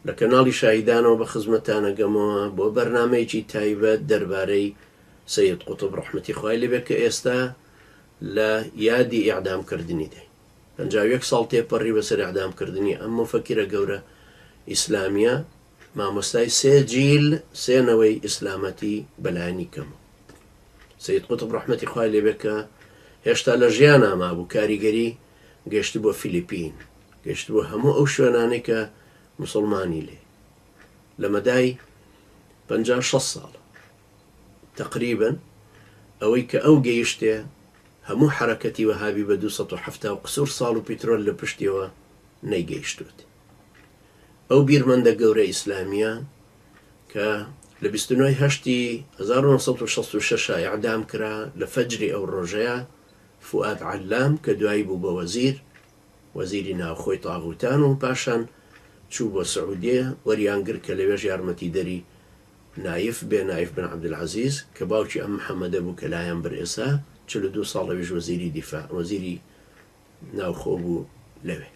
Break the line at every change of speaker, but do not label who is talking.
لە کەناڵی شاهیدانەوە بە خزمەتانە گەمەوە بۆ بەرنامەیەکی تایبەت دەربارەی سەید قوتب ڕەحمەتی خوای لێبێت کە ئێستا لە یادی ئیعدامکردنی دەین. 51 ساڵ تێپەڕی بەسەر ئیعدامکردنی ئەم مفەکیرە گەورە ئیسلامیە، مامۆستای 3 جیل سێنەوەی ئیسلامەتی بەلایانی کەمە. سەید قوتب ڕەحمەتی خوای لێبێت کە هێشتا لە ژیانە مابوو، کاریگەری گەشتی بۆ فیلیپین، گەشت بۆ هەموو ئەو شوێنانەی کە مسلمانی لێ لە مەدای 56 ساڵە تقریبن. ئەوەی کە ئەو گەیشتێ هەموو حرەکەتی وەهابی بە 270 قسوور ساڵ و پیترۆل لە پشتیەوە نەیگەیشتوت. ئەو بیرمەندە گەورە ئیسلامیە کە لە 29 هەشتی 1966 ئیعدام کرا لە فەجری ئەو ڕۆژەیە، فوئاد عەلام کە دوایی بوو بە وەزیری ناوخۆی تاغوتان و پاشان چوو بۆ سعودیە، وەریانگر کە لەوێژ یارمەتی دەری نایف بن عەبدولعەزیز کە باوکی ئەم محەممەدە بوو کە لایەن بر ئێسا 42 ساڵەویش وەزیری دیفاع، وەزیری ناوخۆ بوو لەوێ.